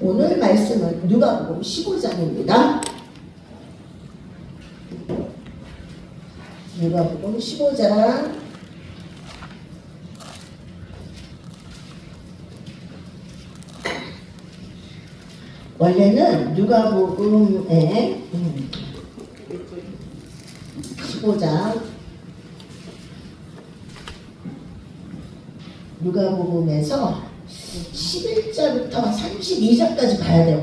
오늘 말씀은 누가복음 15장입니다. 누가복음 15장 원래는 누가복음의 15장 누가복음에서 11절부터 32절까지 봐야 돼요.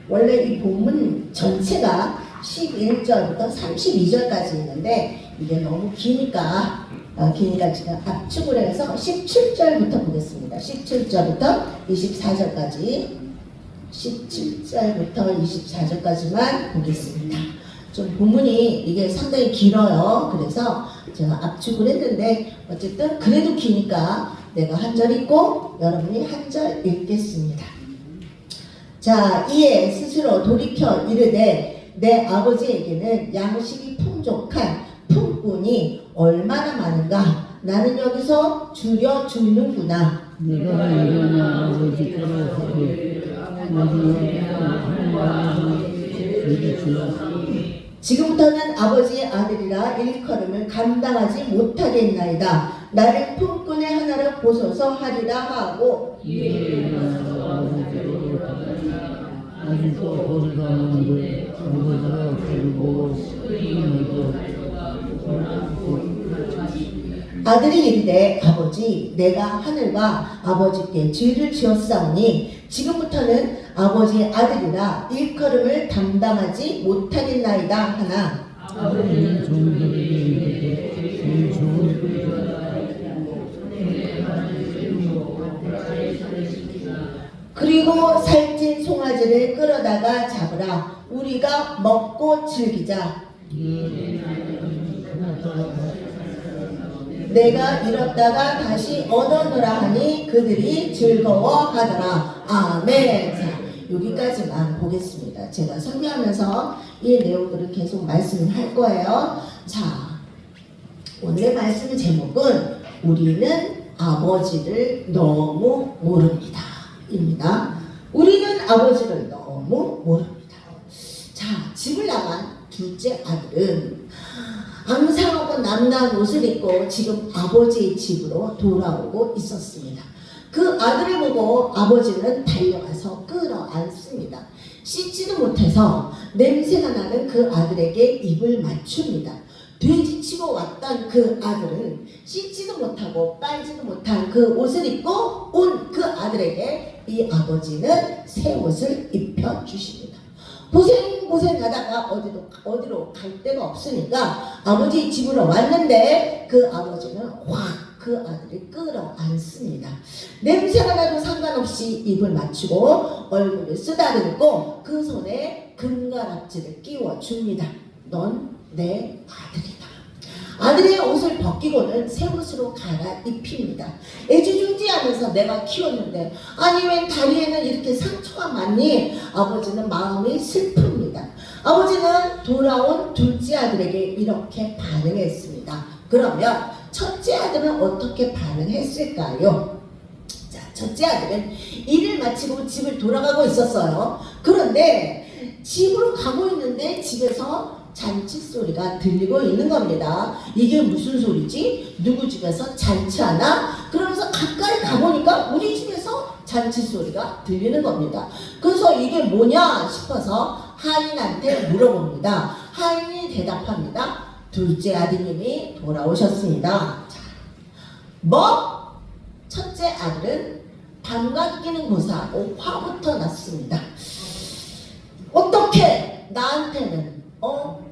원래 이 본문 전체가 11절부터 32절까지 있는데 이게 너무 기니까 지금 압축을 해서 17절부터 보겠습니다. 17절부터 24절까지 17절부터 24절까지만 보겠습니다. 좀 본문이 이게 상당히 길어요. 그래서 제가 압축을 했는데 어쨌든 그래도 기니까 내가 한 절 읽고 여러분이 한 절 읽겠습니다. 자, 이에 스스로 돌이켜 이르되 내 아버지에게는 양식이 풍족한 품꾼이 얼마나 많은가. 나는 여기서 줄여 죽는구나. 내가 일어나 아버지께로 가되 지금부터는 아버지의 아들이라 일컬음을 감당하지 못하겠나이다. 나를 품꾼의 하나를 보소서 하리라 하고 아직도 거듭나는데 아버지가 그를 보고 아들이 이르되 아버지 내가 하늘과 아버지께 죄를 지었사오니 지금부터는 아버지의 아들이라 일컬음을 감당하지 못하겠나이다 하나 아버지는 종들에게 이르되 제일 좋은 그리고 살찐 송아지를 끌어다가 잡으라. 우리가 먹고 즐기자. 내가 잃었다가 다시 얻어노라 하니 그들이 즐거워하더라. 아멘. 자, 여기까지만 보겠습니다. 제가 설명하면서 이 내용들을 계속 말씀을 할 거예요. 자, 오늘의 말씀 제목은 우리는 아버지를 너무 모릅니다. 입니다. 우리는 아버지를 너무 모릅니다. 자, 집을 나간 둘째 아들은 앙상하고 남다른 옷을 입고 지금 아버지의 집으로 돌아오고 있었습니다. 그 아들을 보고 아버지는 달려가서 끌어안습니다. 씻지도 못해서 냄새가 나는 그 아들에게 입을 맞춥니다. 돼지치고 왔던 그 아들은 씻지도 못하고 빨지도 못한 그 옷을 입고 온 그 아들에게 이 아버지는 새 옷을 입혀주십니다. 고생하다가 어디로 갈 데가 없으니까 아버지 집으로 왔는데 그 아버지는 확 그 아들을 끌어안습니다. 냄새가 나도 상관없이 입을 맞추고 얼굴을 쓰다듬고 그 손에 금가락지를 끼워줍니다. 넌 내 아들이다. 아들의 옷을 벗기고는 새 옷으로 갈아입힙니다. 애지중지하면서 내가 키웠는데 아니 웬 다리에는 이렇게 상처가 많니? 아버지는 마음이 슬픕니다. 아버지는 돌아온 둘째 아들에게 이렇게 반응했습니다. 그러면 첫째 아들은 어떻게 반응했을까요? 자, 첫째 아들은 일을 마치고 집을 돌아가고 있었어요. 그런데 집으로 가고 있는데 집에서 잔치 소리가 들리고 있는 겁니다. 이게 무슨 소리지? 누구 집에서 잔치하나? 그러면서 가까이 가보니까 우리 집에서 잔치 소리가 들리는 겁니다. 그래서 이게 뭐냐 싶어서 하인한테 물어봅니다. 하인이 대답합니다. 둘째 아드님이 돌아오셨습니다. 자, 뭐? 첫째 아들은 반갑기는 고사하고 화부터 났습니다. 어떻게 나한테는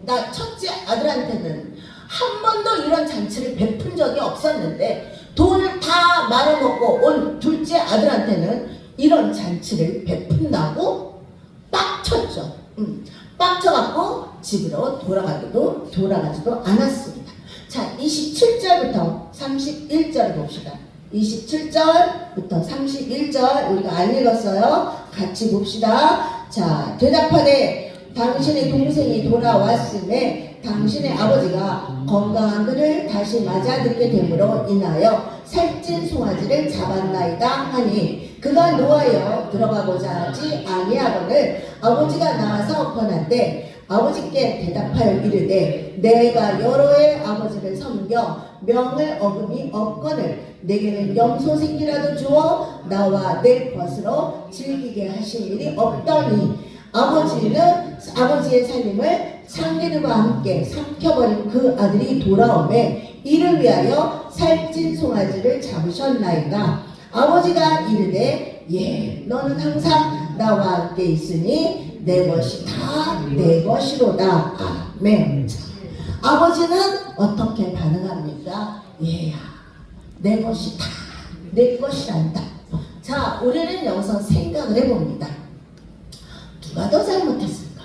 나 첫째 아들한테는 한 번도 이런 잔치를 베푼 적이 없었는데 돈을 다 말아먹고 온 둘째 아들한테는 이런 잔치를 베푼다고 빡쳤죠. 빡쳐갖고 집으로 돌아가지도 않았습니다. 자, 27절부터 31절 봅시다. 27절부터 31절 우리가 안 읽었어요. 같이 봅시다. 자, 대답하되 당신의 동생이 돌아왔음에 당신의 아버지가 건강한 그를 다시 맞아들게 됨으로 인하여 살찐 송아지를 잡았나이다 하니 그가 노하여 들어가고자 하지 아니하거늘 아버지가 나와서 권한대 아버지께 대답하여 이르되 내가 여러 해 아버지를 섬겨 명을 어금이 없거늘 내게는 염소새끼라도 주어 나와 내 벗으로 즐기게 하신 일이 없더니 아버지의 살림을 참기름과 함께 삼켜버린 그 아들이 돌아오매 이를 위하여 살찐 송아지를 잡으셨나이다. 아버지가 이르되 예 너는 항상 나와 함께 있으니 내 것이 다 내 것이로다. 아멘. 아버지는 어떻게 반응합니까? 얘야 내 것이 다 내 것이란다. 자, 우리는 여기서 생각을 해봅니다. 누가 더 잘못했을까?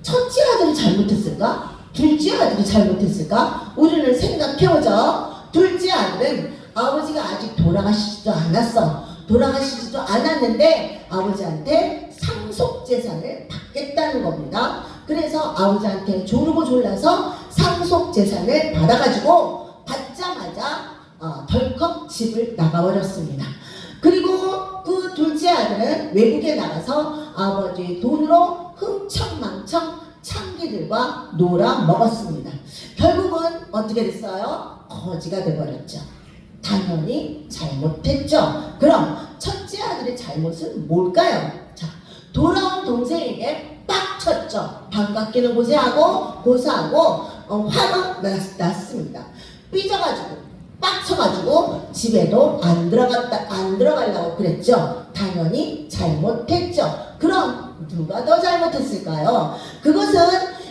첫째 아들이 잘못했을까? 둘째 아들이 잘못했을까? 우리는 생각해보죠. 둘째 아들은 아버지가 아직 돌아가시지도 않았어. 돌아가시지도 않았는데 아버지한테 상속재산을 받겠다는 겁니다. 그래서 아버지한테 조르고 졸라서 상속재산을 받아가지고 받자마자 덜컥 집을 나가버렸습니다. 그리고 그 둘째 아들은 외국에 나가서 아버지의 돈으로 흥청망청 창기들과 놀아 먹었습니다. 결국은 어떻게 됐어요? 거지가 돼버렸죠. 당연히 잘못했죠. 그럼 첫째 아들의 잘못은 뭘까요? 자, 돌아온 동생에게 빡쳤죠. 반갑기는 고사하고 화가 났습니다. 삐져가지고 빡쳐가지고 집에도 안 들어가려고 그랬죠. 당연히 잘못했죠. 그럼 누가 더 잘못했을까요?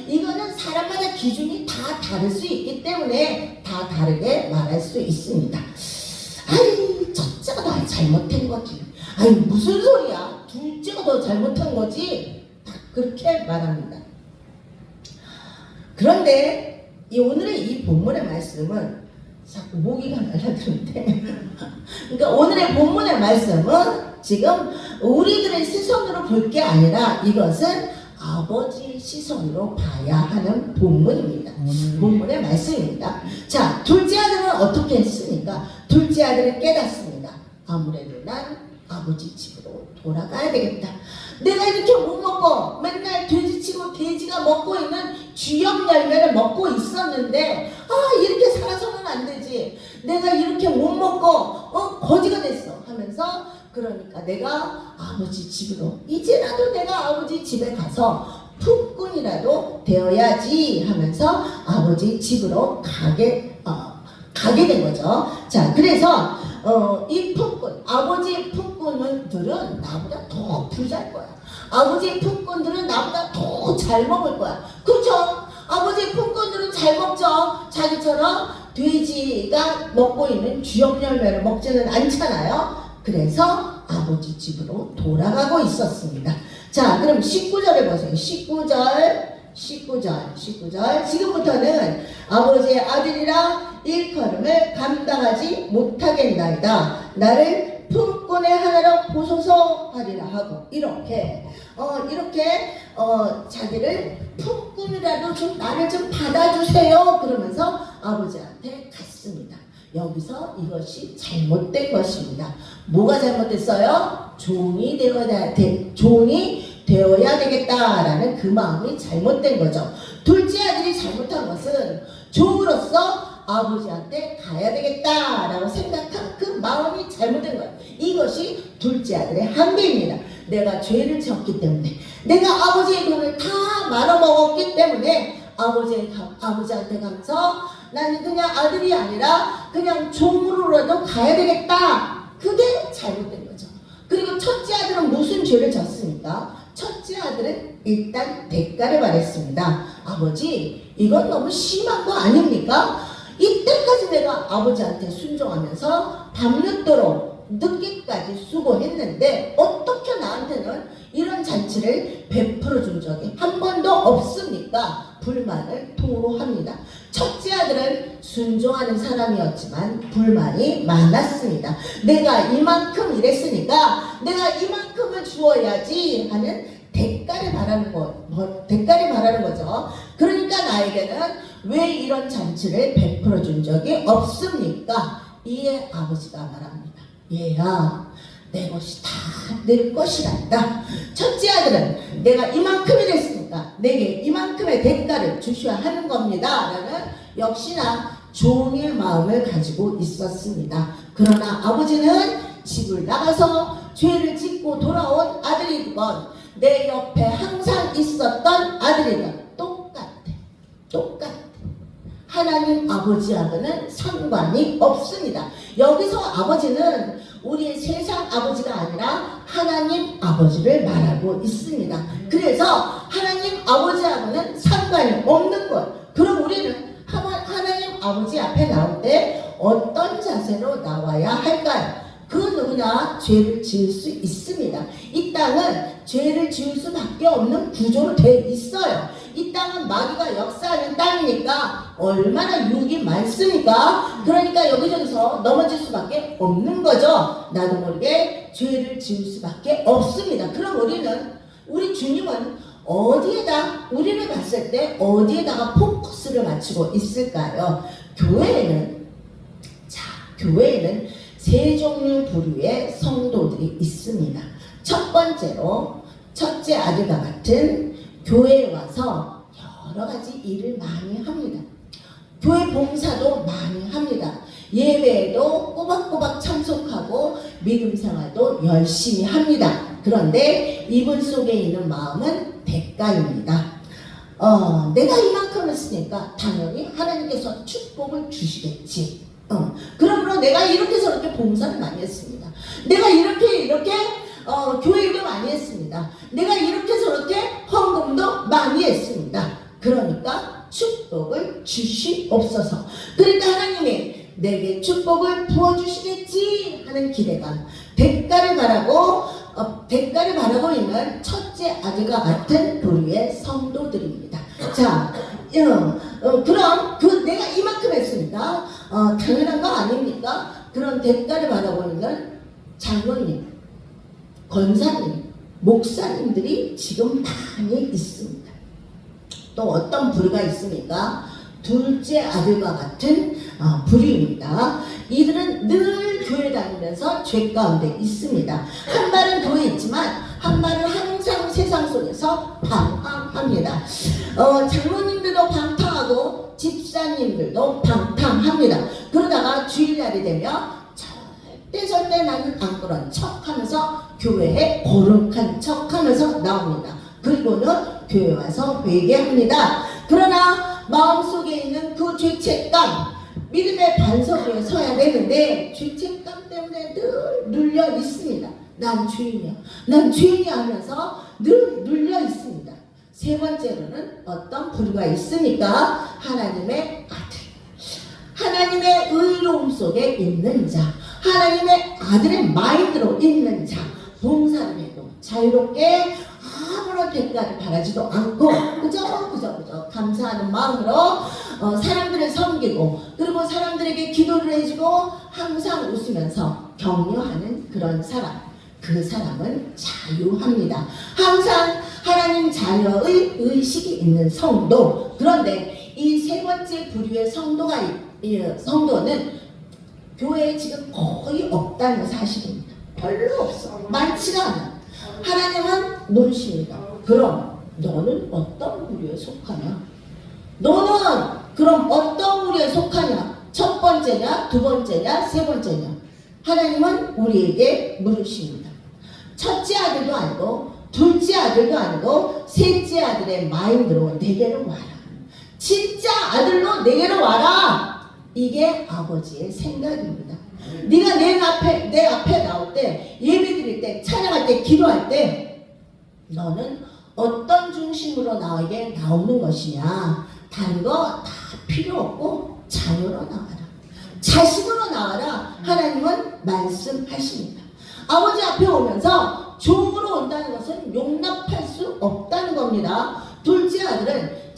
이거는 사람마다 기준이 다 다를 수 있기 때문에 다 다르게 말할 수 있습니다. 아이 첫째가 더 잘못한 거지. 아이 무슨 소리야? 둘째가 더 잘못한 거지. 다 그렇게 말합니다. 그런데 오늘의 이 본문의 말씀은 자꾸 모기가 날아드는데 그러니까 오늘의 본문의 말씀은 지금 우리들의 시선으로 볼 게 아니라 이것은 아버지의 시선으로 봐야 하는 본문입니다. 본문의 말씀입니다. 자, 둘째 아들은 어떻게 했습니까? 둘째 아들은 깨닫습니다. 아무래도 난 아버지 집으로 돌아가야 되겠다. 내가 이렇게 못 먹고 맨날 돼지치고 돼지가 먹고 있는 쥐염 열매를 먹고 있었는데 이렇게 살아서는 안 되지. 내가 이렇게 못 먹고 거지가 됐어 하면서 그러니까 내가 아버지 집으로 이제라도 내가 아버지 집에 가서 품꾼이라도 되어야지 하면서 아버지 집으로 가게 된 거죠. 자, 그래서 이 품꾼, 아버지 품꾼들은 나보다 더 부자일 거야. 아버지 품꾼들은 나보다 더 잘 먹을 거야. 그렇죠? 아버지 품꾼들은 잘 먹죠. 자기처럼 돼지가 먹고 있는 쥐염 열매를 먹지는 않잖아요. 그래서 아버지 집으로 돌아가고 있었습니다. 자, 그럼 19절에 보세요. 19절. 지금부터는 아버지의 아들이라 일컬음을 감당하지 못하겠나이다. 나를 품꾼의 하나로 보소서 하리라 하고 이렇게 자기를 품꾼이라도 좀 나를 좀 받아주세요 그러면서 아버지한테 갔습니다. 여기서 이것이 잘못된 것입니다. 뭐가 잘못됐어요? 종이 되어야 되겠다라는 그 마음이 잘못된 거죠. 둘째 아들이 잘못한 것은 종으로서 아버지한테 가야 되겠다라고 생각한 그 마음이 잘못된 거예요. 이것이 둘째 아들의 한계입니다. 내가 죄를 지었기 때문에, 내가 아버지의 돈을 다 말아먹었기 때문에 아버지한테 가면서 나는 그냥 아들이 아니라 그냥 종으로라도 가야 되겠다. 그게 잘못된 거죠. 그리고 첫째 아들은 무슨 죄를 졌습니까? 첫째 아들은 일단 대가를 받았습니다. 아버지, 이건 너무 심한 거 아닙니까? 이때까지 내가 아버지한테 순종하면서 밤늦도록 늦게까지 수고했는데 어떻게 나한테는 이런 잔치를 베풀어 준 적이 한 번도 없습니까? 불만을 토로합니다. 첫째 아들은 순종하는 사람이었지만 불만이 많았습니다. 내가 이만큼 일했으니까 내가 이만큼을 주어야지 하는 대가를 바라는 거죠. 그러니까 나에게는 왜 이런 잔치를 베풀어 준 적이 없습니까? 이에 아버지가 말합니다. 얘야, 내 것이 다 내 것이란다. 첫째 아들은 내가 이만큼이 됐으니까 내게 이만큼의 대가를 주셔야 하는 겁니다. 라는 역시나 종의 마음을 가지고 있었습니다. 그러나 아버지는 집을 나가서 죄를 짓고 돌아온 아들이건 내 옆에 항상 있었던 아들이건 똑같아. 하나님 아버지하고는 상관이 없습니다. 여기서 아버지는 우리의 세상 아버지가 아니라 하나님 아버지를 말하고 있습니다. 그래서 하나님 아버지하고는 상관이 없는 것. 그럼 우리는 하나님 아버지 앞에 나올 때 어떤 자세로 나와야 할까요? 그 누구나 죄를 지을 수 있습니다. 이 땅은 죄를 지을 수밖에 없는 구조로 되어 있어요. 이 땅은 마귀가 역사하는 땅이니까 얼마나 유혹이 많습니까? 그러니까 여기저기서 넘어질 수밖에 없는 거죠. 나도 모르게 죄를 지을 수밖에 없습니다. 그럼 우리 주님은 어디에다, 우리를 봤을 때 어디에다가 포커스를 맞추고 있을까요? 교회에는 세 종류 부류의 성도들이 있습니다. 첫 번째로 첫째 아들과 같은 교회에 와서 여러 가지 일을 많이 합니다. 교회 봉사도 많이 합니다. 예배에도 꼬박꼬박 참석하고 믿음 생활도 열심히 합니다. 그런데 이분 속에 있는 마음은 대가입니다. 내가 이만큼 했으니까 당연히 하나님께서 축복을 주시겠지. 그러므로 내가 이렇게 저렇게 봉사를 많이 했습니다. 내가 이렇게 교회 일도 많이 했습니다. 내가 이렇게 저렇게 헌금도 많이 했습니다. 그러니까 축복을 주시옵소서. 그러니까 하나님이 내게 축복을 부어주시겠지 하는 기대감, 대가를 바라고 있는 첫째 아들과 같은 부류의 성도들입니다. 자, 그럼 내가 이만큼 했으니까 당연한 거 아닙니까? 그런 대가를 바라고 있는 장로님, 권사님, 목사님들이 지금 많이 있습니다. 또 어떤 부류가 있습니까? 둘째 아들과 같은 부류입니다. 이들은 늘 교회 다니면서 죄 가운데 있습니다. 한 발은 교회에 있지만 한 발은 항상 세상 속에서 방황합니다. 장로님들도 방탕하고 집사님들도 방탕합니다. 그러다가 주일날이 되면 절대 나는 안 그런 척하면서 교회에 거룩한 척하면서 나옵니다. 그리고는 교회 와서 회개합니다. 그러나 마음속에 있는 그 죄책감, 믿음의 반석 위에 서야 되는데 죄책감 때문에 늘 눌려 있습니다. 난 주인이야 하면서 늘 눌려 있습니다. 세 번째로는 어떤 부류가 있으니까 하나님의 아들, 하나님의 의로움 속에 있는 자, 하나님의 아들의 마인드로 있는 자, 봉사를 해도 자유롭게 아무런 대가를 바라지도 않고 그저 감사하는 마음으로 사람들을 섬기고 그리고 사람들에게 기도를 해주고 항상 웃으면서 격려하는 그런 사람, 그 사람은 자유합니다. 항상 하나님 자녀의 의식이 있는 성도. 그런데 이 세 번째 부류의 성도는 교회에 지금 거의 없다는 사실입니다. 별로 없어. 많지가 않아. 하나님은 노르십니다. 그럼 너는 어떤 부류에 속하냐? 너는 그럼 어떤 부류에 속하냐? 첫 번째냐, 두 번째냐, 세 번째냐? 하나님은 우리에게 물으십니다. 첫째 아들도 아니고 둘째 아들도 아니고 셋째 아들의 마인드로 내게로 와라. 진짜 아들로 내게로 와라. 이게 아버지의 생각입니다. 네가 내 앞에 나올 때, 예배 드릴 때, 찬양할 때, 기도할 때 너는 어떤 중심으로 나에게 나오는 것이냐? 다른 거 다 필요 없고 자녀로 나와라. 자식으로 나와라. 하나님은 말씀하십니다. 아버지 앞에 오면서 종으로 온다는 것은 용납할 수 없다는 겁니다. 둘째 아들은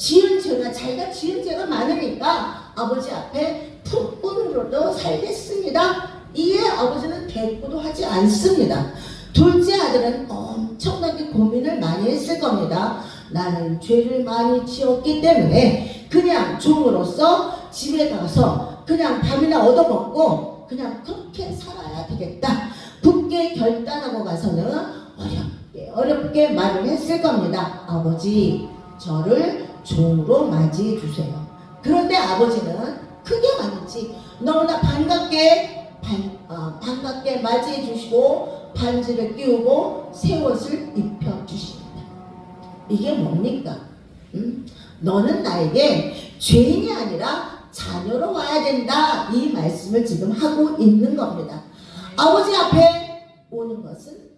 자기가 지은 죄가 많으니까 아버지 앞에 풋분으로도 살겠습니다. 이에 아버지는 대꾸도 하지 않습니다. 둘째 아들은 엄청나게 고민을 많이 했을 겁니다. 나는 죄를 많이 지었기 때문에 그냥 종으로서 집에 가서 그냥 밥이나 얻어먹고 그냥 그렇게 살아야 되겠다. 굳게 결단하고 가서는 어렵게 말을 했을 겁니다. 아버지, 저를 종으로 맞이해 주세요. 그런데 아버지는 크게 맞는지 너무나 반갑게 맞이해 주시고 반지를 끼우고 새 옷을 입혀 주십니다. 이게 뭡니까? 너는 나에게 죄인이 아니라 자녀로 와야 된다. 이 말씀을 지금 하고 있는 겁니다. 아버지 앞에 오는 것은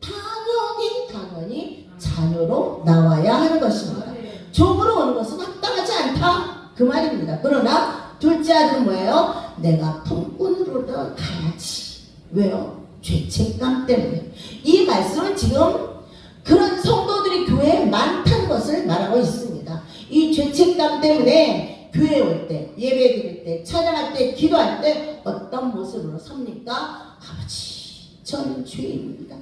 당연히 자녀로 나와야 하는 것입니다. 종으로 오는 것은 합당하지 않다. 그 말입니다. 그러나 둘째 아들은 뭐예요? 내가 품꾼으로도 가야지. 왜요? 죄책감 때문에. 이 말씀은 지금 그런 성도들이 교회에 많다는 것을 말하고 있습니다. 이 죄책감 때문에 교회에 올 때, 예배 드릴 때, 찬양할 때, 기도할 때 어떤 모습으로 섭니까? 아버지, 저는 죄인입니다.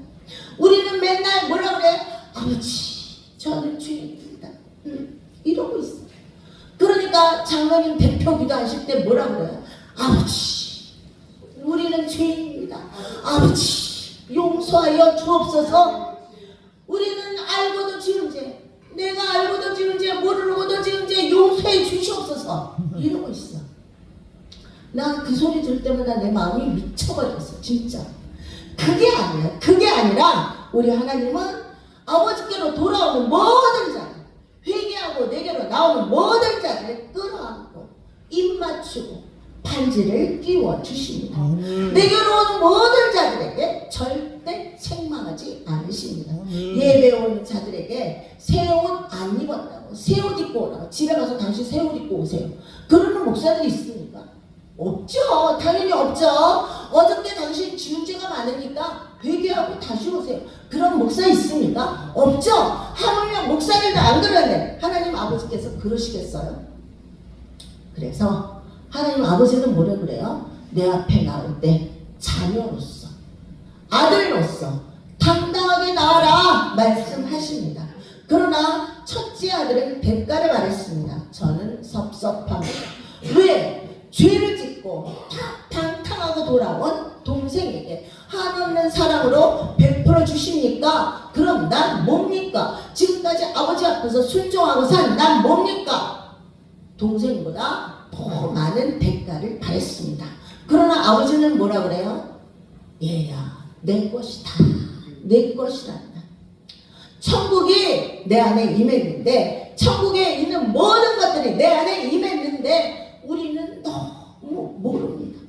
우리는 맨날 뭐라 그래? 아버지, 저는 죄인입니다. 이러고 있어. 그러니까 장로님 대표 기도하실 때 뭐라 그래요? 아버지, 우리는 죄인입니다. 아버지, 용서하여 주옵소서. 우리는 알고도 지은 죄, 내가 알고도 지은 죄, 모르고도 지은 죄 용서해 주시옵소서. 이러고 있어. 난 그 소리 들을 때마다 내 마음이 미쳐버렸어. 진짜. 그게 아니라 우리 하나님은 아버지께로 돌아오는 모든 자들, 회개하고 내게로 나오는 모든 자들을 끌어안고 입 맞추고 반지를 끼워 주십니다. 내게로 오는 모든 자들에게 절대 책망하지 않으십니다. 예배 오는 자들에게 새 옷 안 입었다고, 새 옷 입고 오라고, 집에 가서 당신 새 옷 입고 오세요. 그러는 목사들이 있습니까? 없죠. 당연히 없죠. 어저께 당신 지은 죄가 많으니까 회개하고 다시 오세요. 그런 목사 있습니까? 없죠. 하물며 목사들도 안 그러는데 하나님 아버지께서 그러시겠어요? 그래서 하나님 아버지는 뭐라 그래요? 내 앞에 나올 때 자녀로서, 아들로서 당당하게 나와라 말씀하십니다. 그러나 첫째 아들은 대가를 말했습니다. 저는 섭섭합니다. 왜? 죄를 짓고 탕탕하고 돌아온 동생에게 한없는 사랑으로 베풀어 주십니까? 그럼 난 뭡니까? 지금까지 아버지 앞에서 순종하고 산 난 뭡니까? 동생보다 더 많은 대가를 바랬습니다. 그러나 아버지는 뭐라 그래요? 얘야, 내 것이다. 내 것이란다. 천국이 내 안에 임했는데, 천국에 있는 모든 것들이 내 안에 임했는데 우리는 너무 모릅니다.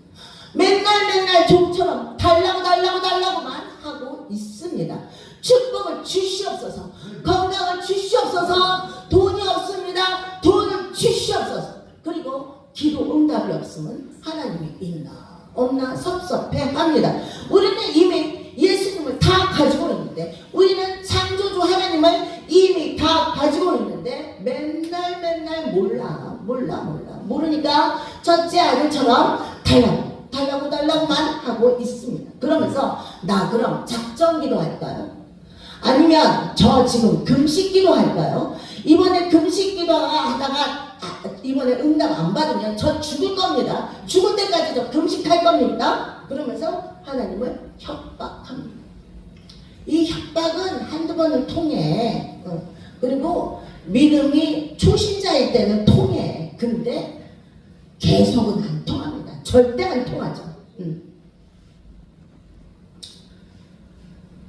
맨날 종처럼 달라고만 하고 있습니다. 축복을 주시옵소서, 건강을 주시옵소서, 돈이 없습니다. 돈을 주시옵소서. 그리고 기도 응답이 없으면 하나님이 있나 없나 섭섭해합니다. 우리는 이미 예수님을 다 가지고 있는데, 우리는 창조주 하나님을 이미 다 가지고 있는데 맨날 모르니까 첫째 아들처럼 달라고만 하고 있습니다. 그러면서 나 그럼 작정기도 할까요? 아니면 저 지금 금식기도 할까요? 이번에 금식기도 하다가 이번에 응답 안 받으면 저 죽을 겁니다. 죽을 때까지 저 금식할 겁니다. 그러면서 하나님을 협박합니다. 이 협박은 한두 번은 통해. 그리고 믿음이 초신자일 때는 통해. 근데 계속은 안 통합니다. 절대 안 통하죠.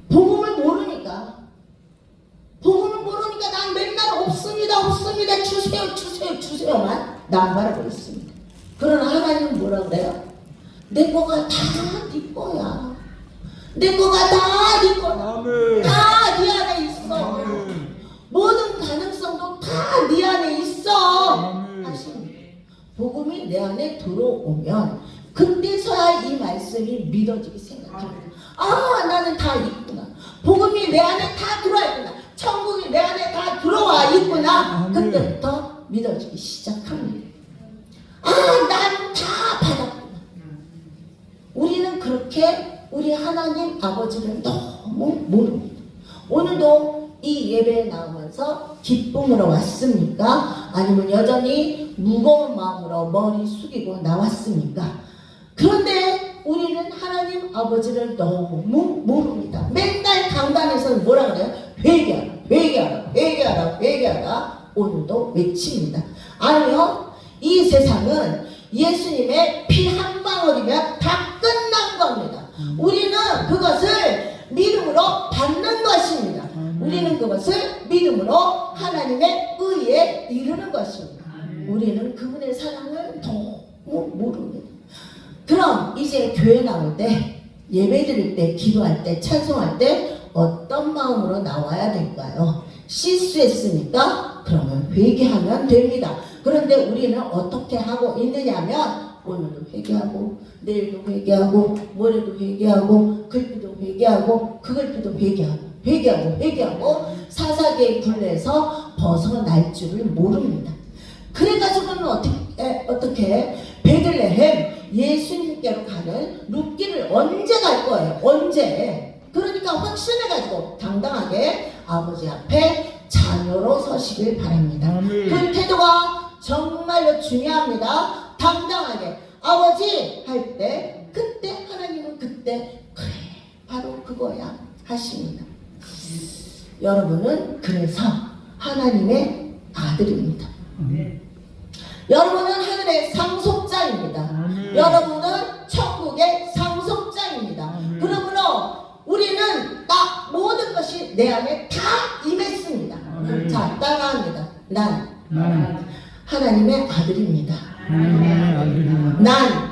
복음을 모르니까 난 맨날 없습니다 주세요만 남발하고 있습니다. 그러나 하나님은 뭐라 그래요? 내 거가 다 네 거야. 내 거가 다 네 거야. 다 네 안에 있어. 모든 가능성도 다 네 안에 있어 하십니다. 복음이 내 안에 들어오면 그때서야 이 말씀이 믿어지기 생각합니다. 아, 나는 다 있구나. 복음이 내 안에 다 들어와 있구나. 천국이 내 안에 다 들어와 있구나. 그때부터 믿어지기 시작합니다. 아, 난 다 받았구나. 우리는 그렇게 우리 하나님 아버지를 너무 모릅니다. 오늘도 이 예배에 나오면서 기쁨으로 왔습니까? 아니면 여전히 무거운 마음으로 머리 숙이고 나왔습니까? 그런데 우리는 하나님 아버지를 너무 모릅니다. 맨날 강단에서는 뭐라 그래요? 회개하라, 회개하라, 회개하라, 회개하라. 오늘도 외칩니다. 아니요, 이 세상은 예수님의 피 한 방울이면 다 끝난 겁니다. 우리는 그것을 믿음으로 받는 것입니다. 우리는 그것을 믿음으로 하나님의 의에 이르는 것입니다. 우리는 그분의 사랑을 너무 모릅니다. 그럼 이제 교회 나올 때, 예배 드릴 때, 기도할 때, 찬송할 때 어떤 마음으로 나와야 될까요? 실수했으니까 그러면 회개하면 됩니다. 그런데 우리는 어떻게 하고 있느냐면 오늘도 회개하고 내일도 회개하고 모레도 회개하고 글귀도 회개하고 그글귀도 회개하고 사사기의 굴레에서 벗어날 줄을 모릅니다. 그래가지고는 어떻게 베들레헴 예수님께로 가는 룻길을 언제 갈 거예요? 언제? 그러니까 확신해가지고 당당하게 아버지 앞에 자녀로 서시길 바랍니다. 그 태도가 정말로 중요합니다. 당당하게 아버지 할 때 그때 하나님은 그때 그래 바로 그거야 하십니다. 여러분은 그래서 하나님의 아들입니다. 여러분은 하늘의 상속자입니다. 여러분은 천국의 상속자입니다. 그러므로 우리는 딱 모든 것이 내 안에 다 임했습니다. 자, 따라합니다. 난 하나님의 아들입니다. 난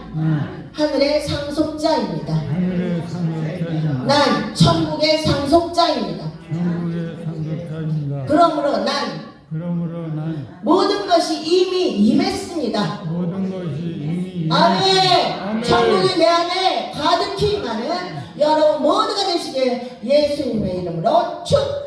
하늘의 상속자입니다. 난 천국의 상속자입니다. 그러므로 난 모든 것이 이미 임했습니다. 아멘. 천국이 내 안에 가득히 임하는 여러분 모두가 되시길 예수님의 이름으로 축복합니다.